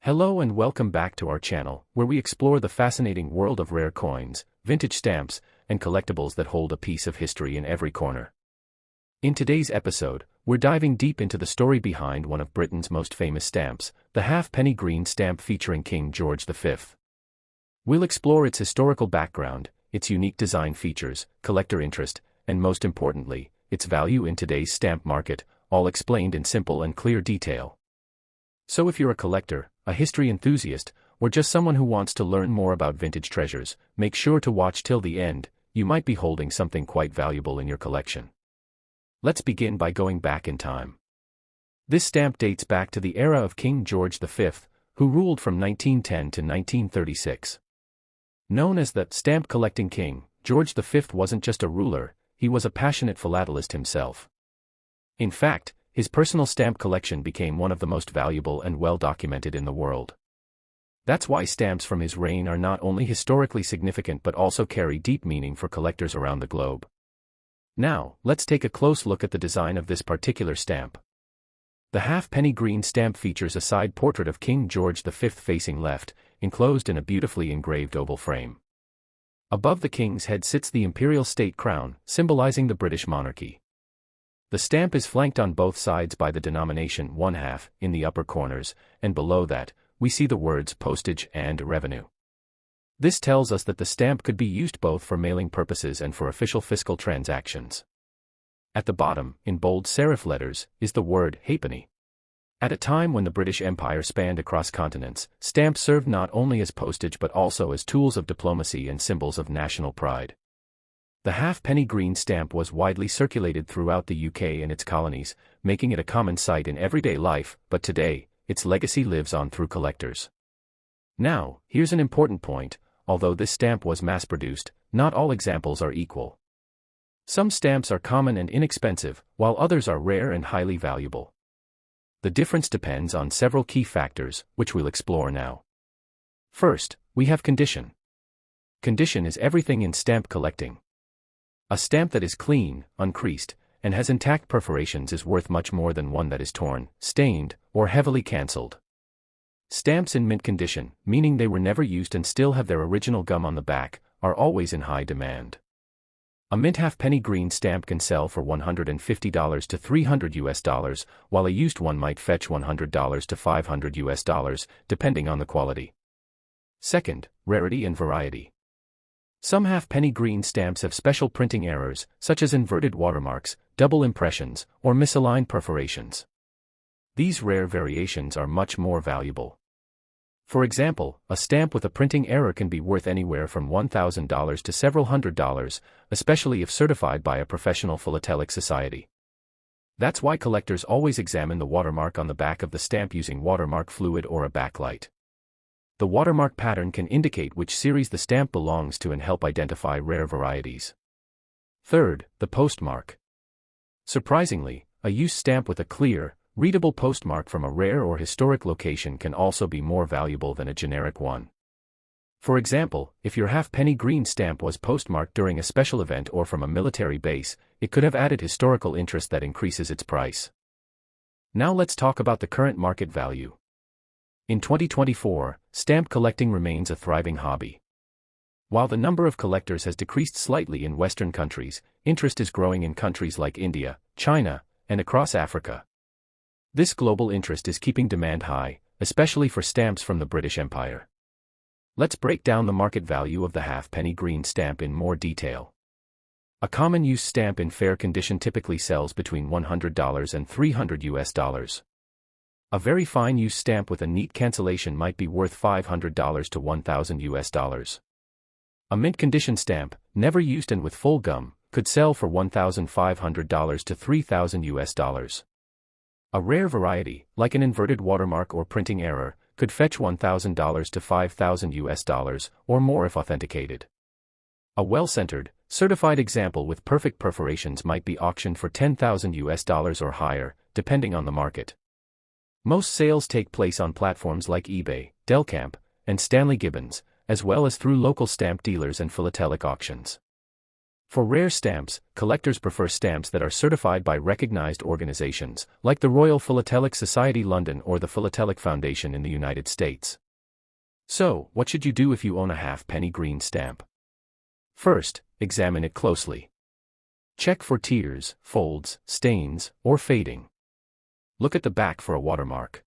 Hello and welcome back to our channel, where we explore the fascinating world of rare coins, vintage stamps, and collectibles that hold a piece of history in every corner. In today's episode, we're diving deep into the story behind one of Britain's most famous stamps, the halfpenny green stamp featuring King George V. We'll explore its historical background, its unique design features, collector interest, and most importantly, its value in today's stamp market, all explained in simple and clear detail. So if you're a collector, a history enthusiast, or just someone who wants to learn more about vintage treasures, make sure to watch till the end. You might be holding something quite valuable in your collection. Let's begin by going back in time. This stamp dates back to the era of King George V, who ruled from 1910 to 1936. Known as the stamp collecting king, George V wasn't just a ruler, he was a passionate philatelist himself. In fact, his personal stamp collection became one of the most valuable and well-documented in the world. That's why stamps from his reign are not only historically significant but also carry deep meaning for collectors around the globe. Now, let's take a close look at the design of this particular stamp. The halfpenny green stamp features a side portrait of King George V facing left, enclosed in a beautifully engraved oval frame. Above the king's head sits the imperial state crown, symbolizing the British monarchy. The stamp is flanked on both sides by the denomination 1/2 in the upper corners, and below that, we see the words postage and revenue. This tells us that the stamp could be used both for mailing purposes and for official fiscal transactions. At the bottom, in bold serif letters, is the word halfpenny. At a time when the British Empire spanned across continents, stamps served not only as postage but also as tools of diplomacy and symbols of national pride. The halfpenny green stamp was widely circulated throughout the UK and its colonies, making it a common sight in everyday life, but today, its legacy lives on through collectors. Now, here's an important point: although this stamp was mass-produced, not all examples are equal. Some stamps are common and inexpensive, while others are rare and highly valuable. The difference depends on several key factors, which we'll explore now. First, we have condition. Condition is everything in stamp collecting. A stamp that is clean, uncreased, and has intact perforations is worth much more than one that is torn, stained, or heavily cancelled. Stamps in mint condition, meaning they were never used and still have their original gum on the back, are always in high demand. A mint halfpenny green stamp can sell for $150 to $300, while a used one might fetch $100 to $500, depending on the quality. Second, rarity and variety. Some halfpenny green stamps have special printing errors, such as inverted watermarks, double impressions, or misaligned perforations. These rare variations are much more valuable. For example, a stamp with a printing error can be worth anywhere from $1,000 to several $100s, especially if certified by a professional philatelic society. That's why collectors always examine the watermark on the back of the stamp using watermark fluid or a backlight. The watermark pattern can indicate which series the stamp belongs to and help identify rare varieties. Third, the postmark. Surprisingly, a used stamp with a clear, readable postmark from a rare or historic location can also be more valuable than a generic one. For example, if your halfpenny green stamp was postmarked during a special event or from a military base, it could have added historical interest that increases its price. Now let's talk about the current market value. In 2024, stamp collecting remains a thriving hobby. While the number of collectors has decreased slightly in Western countries, interest is growing in countries like India, China, and across Africa. This global interest is keeping demand high, especially for stamps from the British Empire. Let's break down the market value of the halfpenny green stamp in more detail. A common used stamp in fair condition typically sells between $100 and $300. A very fine used stamp with a neat cancellation might be worth $500 to $1,000. A mint condition stamp, never used and with full gum, could sell for $1,500 to $3,000. A rare variety, like an inverted watermark or printing error, could fetch $1,000 to $5,000 or more if authenticated. A well-centered, certified example with perfect perforations might be auctioned for $10,000 or higher, depending on the market. Most sales take place on platforms like eBay, Delcamp, and Stanley Gibbons, as well as through local stamp dealers and philatelic auctions. For rare stamps, collectors prefer stamps that are certified by recognized organizations, like the Royal Philatelic Society London or the Philatelic Foundation in the United States. So, what should you do if you own a halfpenny green stamp? First, examine it closely. Check for tears, folds, stains, or fading. Look at the back for a watermark.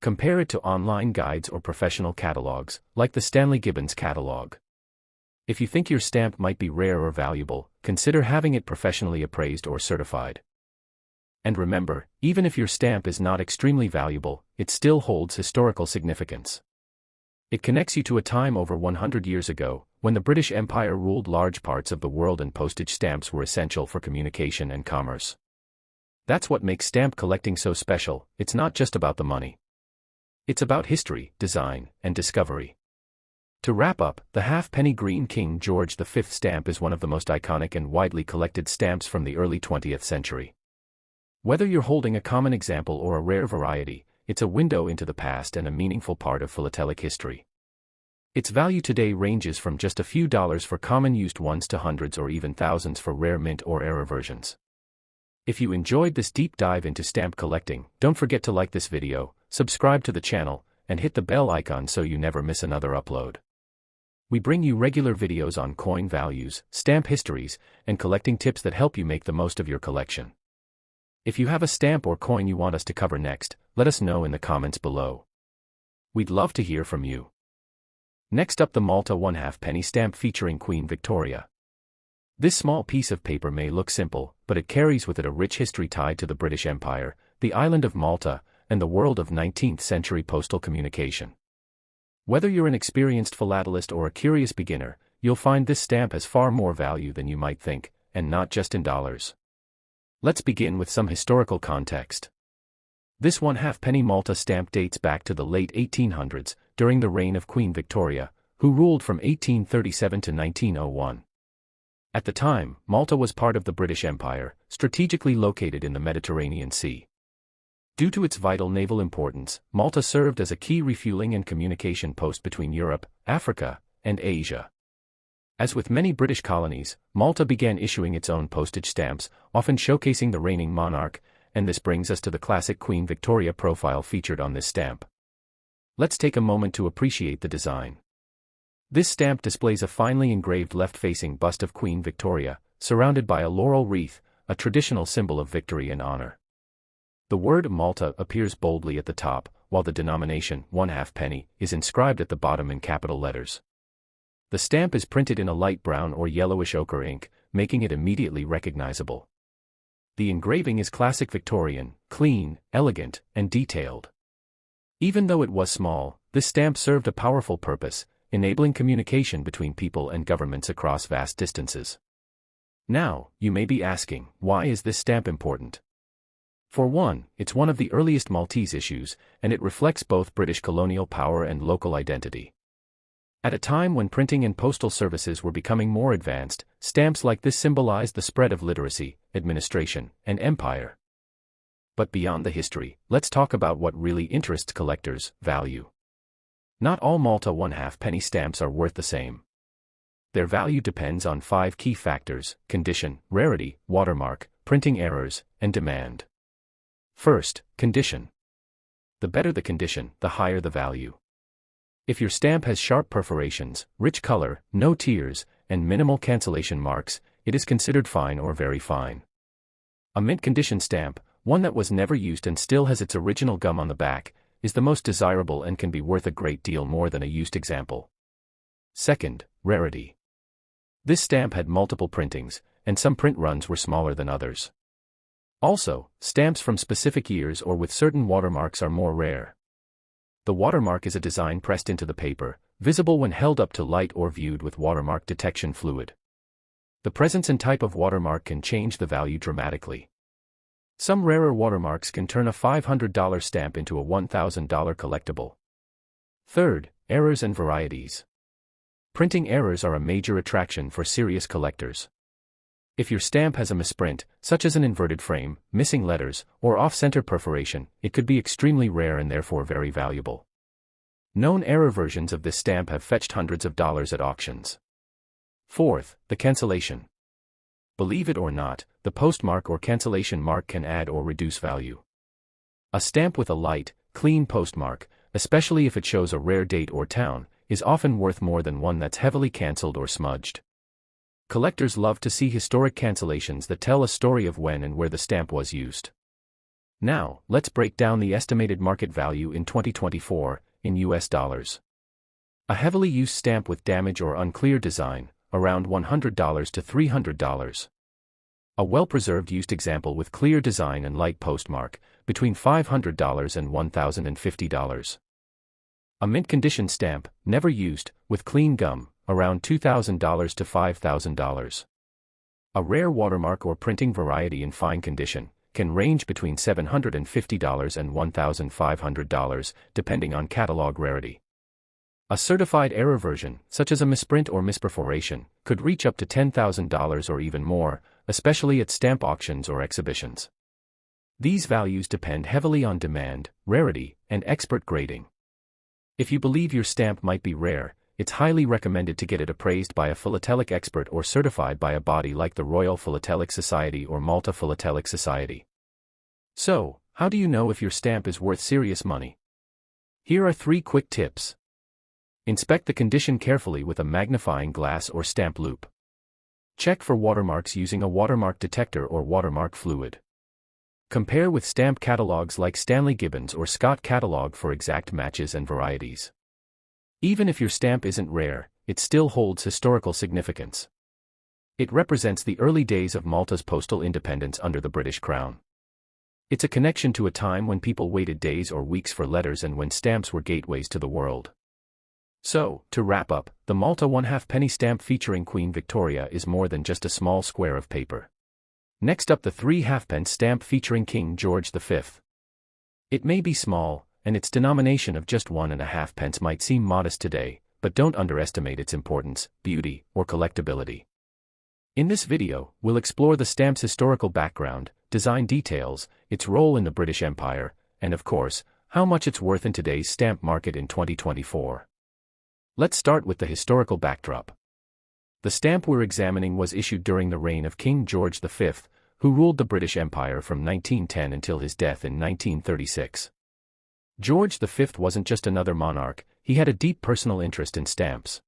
Compare it to online guides or professional catalogs, like the Stanley Gibbons catalog. If you think your stamp might be rare or valuable, consider having it professionally appraised or certified. And remember, even if your stamp is not extremely valuable, it still holds historical significance. It connects you to a time over 100 years ago, when the British Empire ruled large parts of the world and postage stamps were essential for communication and commerce. That's what makes stamp collecting so special. It's not just about the money. It's about history, design, and discovery. To wrap up, the halfpenny green King George V stamp is one of the most iconic and widely collected stamps from the early 20th century. Whether you're holding a common example or a rare variety, it's a window into the past and a meaningful part of philatelic history. Its value today ranges from just a few dollars for common used ones to hundreds or even thousands for rare mint or error versions. If you enjoyed this deep dive into stamp collecting, don't forget to like this video, subscribe to the channel, and hit the bell icon so you never miss another upload. We bring you regular videos on coin values, stamp histories, and collecting tips that help you make the most of your collection. If you have a stamp or coin you want us to cover next, let us know in the comments below. We'd love to hear from you. Next up, the Malta 1 halfpenny stamp featuring Queen Victoria. This small piece of paper may look simple, but it carries with it a rich history tied to the British Empire, the island of Malta, and the world of 19th century postal communication. Whether you're an experienced philatelist or a curious beginner, you'll find this stamp has far more value than you might think, and not just in dollars. Let's begin with some historical context. This 1 halfpenny Malta stamp dates back to the late 1800s, during the reign of Queen Victoria, who ruled from 1837 to 1901. At the time, Malta was part of the British Empire, strategically located in the Mediterranean Sea. Due to its vital naval importance, Malta served as a key refueling and communication post between Europe, Africa, and Asia. As with many British colonies, Malta began issuing its own postage stamps, often showcasing the reigning monarch, and this brings us to the classic Queen Victoria profile featured on this stamp. Let's take a moment to appreciate the design. This stamp displays a finely engraved left-facing bust of Queen Victoria, surrounded by a laurel wreath, a traditional symbol of victory and honor. The word Malta appears boldly at the top, while the denomination, 1 halfpenny, is inscribed at the bottom in capital letters. The stamp is printed in a light brown or yellowish ochre ink, making it immediately recognizable. The engraving is classic Victorian, clean, elegant, and detailed. Even though it was small, this stamp served a powerful purpose, enabling communication between people and governments across vast distances. Now, you may be asking, why is this stamp important? For one, it's one of the earliest Maltese issues, and it reflects both British colonial power and local identity. At a time when printing and postal services were becoming more advanced, stamps like this symbolized the spread of literacy, administration, and empire. But beyond the history, let's talk about what really interests collectors: value. Not all Malta 1 halfpenny stamps are worth the same. Their value depends on 5 key factors: condition, rarity, watermark, printing errors, and demand. First, condition. The better the condition, the higher the value. If your stamp has sharp perforations, rich color, no tears, and minimal cancellation marks, it is considered fine or very fine. A mint condition stamp, one that was never used and still has its original gum on the back, is the most desirable and can be worth a great deal more than a used example. Second, rarity. This stamp had multiple printings, and some print runs were smaller than others. Also, stamps from specific years or with certain watermarks are more rare. The watermark is a design pressed into the paper, visible when held up to light or viewed with watermark detection fluid. The presence and type of watermark can change the value dramatically. Some rarer watermarks can turn a $500 stamp into a $1,000 collectible. Third, errors and varieties. Printing errors are a major attraction for serious collectors. If your stamp has a misprint, such as an inverted frame, missing letters, or off-center perforation, it could be extremely rare and therefore very valuable. Known error versions of this stamp have fetched hundreds of dollars at auctions. Fourth, the cancellation. Believe it or not, the postmark or cancellation mark can add or reduce value. A stamp with a light, clean postmark, especially if it shows a rare date or town, is often worth more than one that's heavily cancelled or smudged. Collectors love to see historic cancellations that tell a story of when and where the stamp was used. Now, let's break down the estimated market value in 2024, in US dollars. A heavily used stamp with damage or unclear design, around $100 to $300. A well-preserved used example with clear design and light postmark, between $500 and $1,050. A mint condition stamp, never used, with clean gum, around $2,000 to $5,000. A rare watermark or printing variety in fine condition, can range between $750 and $1,500, depending on catalog rarity. A certified error version, such as a misprint or misperforation, could reach up to $10,000 or even more, especially at stamp auctions or exhibitions. These values depend heavily on demand, rarity, and expert grading. If you believe your stamp might be rare, it's highly recommended to get it appraised by a philatelic expert or certified by a body like the Royal Philatelic Society or Malta Philatelic Society. So, how do you know if your stamp is worth serious money? Here are 3 quick tips. Inspect the condition carefully with a magnifying glass or stamp loupe. Check for watermarks using a watermark detector or watermark fluid. Compare with stamp catalogs like Stanley Gibbons or Scott Catalog for exact matches and varieties. Even if your stamp isn't rare, it still holds historical significance. It represents the early days of Malta's postal independence under the British Crown. It's a connection to a time when people waited days or weeks for letters and when stamps were gateways to the world. So, to wrap up, the Malta 1/2 penny stamp featuring Queen Victoria is more than just a small square of paper. Next up, the 3 halfpence stamp featuring King George V. It may be small, and its denomination of just 1.5 pence might seem modest today, but don't underestimate its importance, beauty, or collectability. In this video, we'll explore the stamp's historical background, design details, its role in the British Empire, and of course, how much it's worth in today's stamp market in 2024. Let's start with the historical backdrop. The stamp we're examining was issued during the reign of King George V, who ruled the British Empire from 1910 until his death in 1936. George V wasn't just another monarch, he had a deep personal interest in stamps.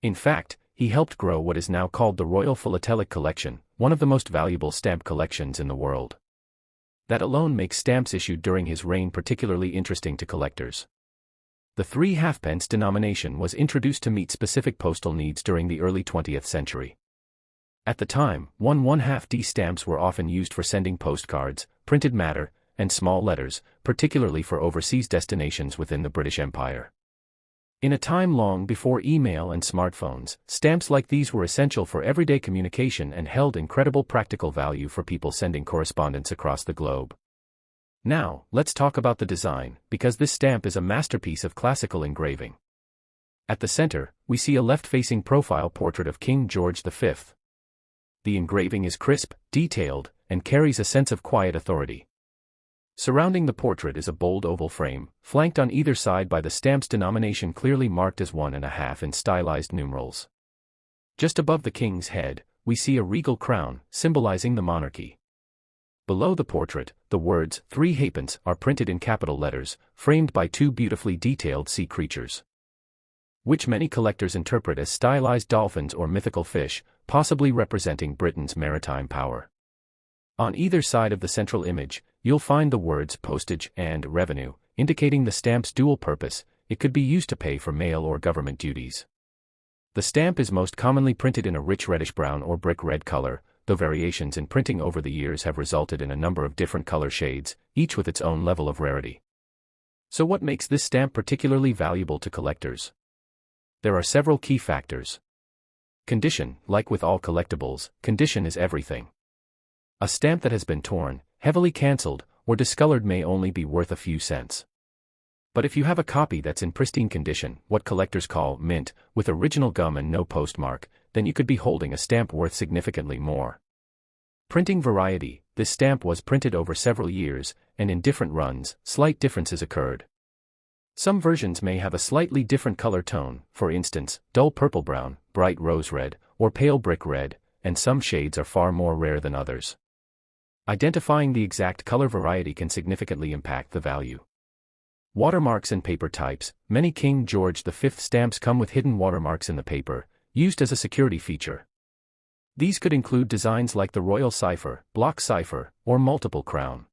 In fact, he helped grow what is now called the Royal Philatelic Collection, one of the most valuable stamp collections in the world. That alone makes stamps issued during his reign particularly interesting to collectors. The 3 halfpence denomination was introduced to meet specific postal needs during the early 20th century. At the time, 1/1/2D stamps were often used for sending postcards, printed matter, and small letters, particularly for overseas destinations within the British Empire. In a time long before email and smartphones, stamps like these were essential for everyday communication and held incredible practical value for people sending correspondence across the globe. Now, let's talk about the design, because this stamp is a masterpiece of classical engraving. At the center, we see a left-facing profile portrait of King George V. The engraving is crisp, detailed, and carries a sense of quiet authority. Surrounding the portrait is a bold oval frame, flanked on either side by the stamp's denomination clearly marked as 1.5 in stylized numerals. Just above the king's head, we see a regal crown, symbolizing the monarchy. Below the portrait, the words 3 halfpence are printed in capital letters, framed by 2 beautifully detailed sea creatures, which many collectors interpret as stylized dolphins or mythical fish, possibly representing Britain's maritime power. On either side of the central image, you'll find the words postage and revenue, indicating the stamp's dual purpose. It could be used to pay for mail or government duties. The stamp is most commonly printed in a rich reddish-brown or brick red color, though variations in printing over the years have resulted in a number of different color shades, each with its own level of rarity. So what makes this stamp particularly valuable to collectors? There are several key factors. Condition. Like with all collectibles, condition is everything. A stamp that has been torn, heavily cancelled, or discolored may only be worth a few cents. But if you have a copy that's in pristine condition, what collectors call mint, with original gum and no postmark, then you could be holding a stamp worth significantly more. Printing variety. This stamp was printed over several years, and in different runs, slight differences occurred. Some versions may have a slightly different color tone, for instance, dull purple-brown, bright rose red, or pale brick red, and some shades are far more rare than others. Identifying the exact color variety can significantly impact the value. Watermarks and paper types. Many King George V stamps come with hidden watermarks in the paper, used as a security feature. These could include designs like the royal cipher, block cipher, or multiple crown.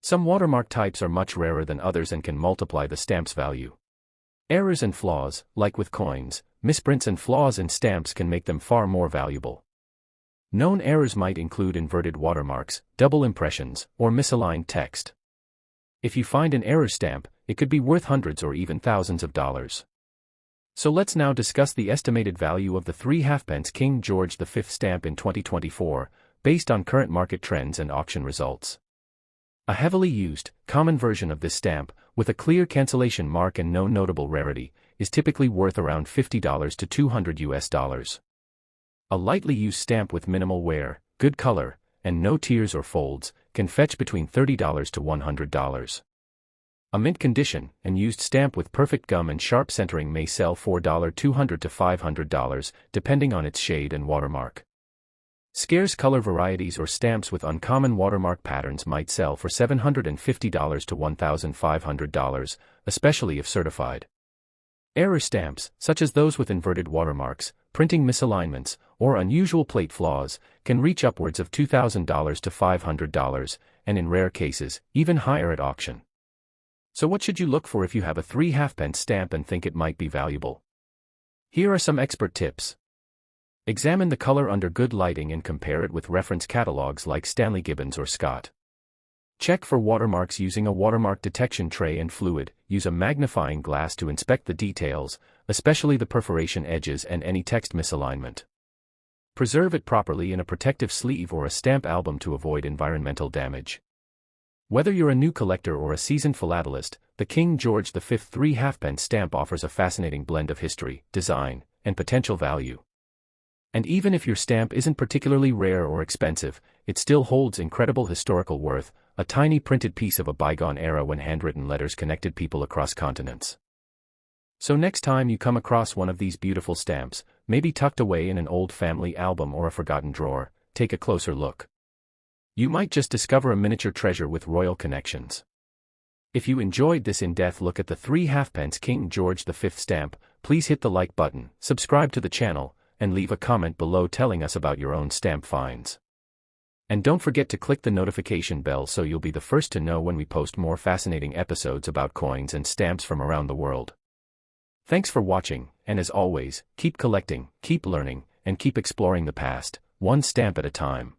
Some watermark types are much rarer than others and can multiply the stamp's value. Errors and flaws. Like with coins, misprints and flaws in stamps can make them far more valuable. Known errors might include inverted watermarks, double impressions, or misaligned text. If you find an error stamp, it could be worth hundreds or even thousands of dollars. So let's now discuss the estimated value of the 3 halfpence King George V stamp in 2024, based on current market trends and auction results. A heavily used, common version of this stamp, with a clear cancellation mark and no notable rarity, is typically worth around $50 to $200. A lightly used stamp with minimal wear, good color, and no tears or folds, can fetch between $30 to $100. A mint condition and used stamp with perfect gum and sharp centering may sell for $200 to $500, depending on its shade and watermark. Scarce color varieties or stamps with uncommon watermark patterns might sell for $750 to $1,500, especially if certified. Error stamps, such as those with inverted watermarks, printing misalignments, or unusual plate flaws, can reach upwards of $2,000 to $500, and in rare cases, even higher at auction. So what should you look for if you have a 3 halfpence stamp and think it might be valuable? Here are some expert tips. Examine the color under good lighting and compare it with reference catalogs like Stanley Gibbons or Scott. Check for watermarks using a watermark detection tray and fluid. Use a magnifying glass to inspect the details, especially the perforation edges and any text misalignment. Preserve it properly in a protective sleeve or a stamp album to avoid environmental damage. Whether you're a new collector or a seasoned philatelist, the King George V 3 halfpence stamp offers a fascinating blend of history, design, and potential value. And even if your stamp isn't particularly rare or expensive, it still holds incredible historical worth, a tiny printed piece of a bygone era when handwritten letters connected people across continents. So next time you come across one of these beautiful stamps, maybe tucked away in an old family album or a forgotten drawer, take a closer look. You might just discover a miniature treasure with royal connections. If you enjoyed this in-depth look at the 3 halfpence King George V stamp, please hit the like button, subscribe to the channel, and leave a comment below telling us about your own stamp finds. And don't forget to click the notification bell so you'll be the first to know when we post more fascinating episodes about coins and stamps from around the world. Thanks for watching, and as always, keep collecting, keep learning, and keep exploring the past, one stamp at a time.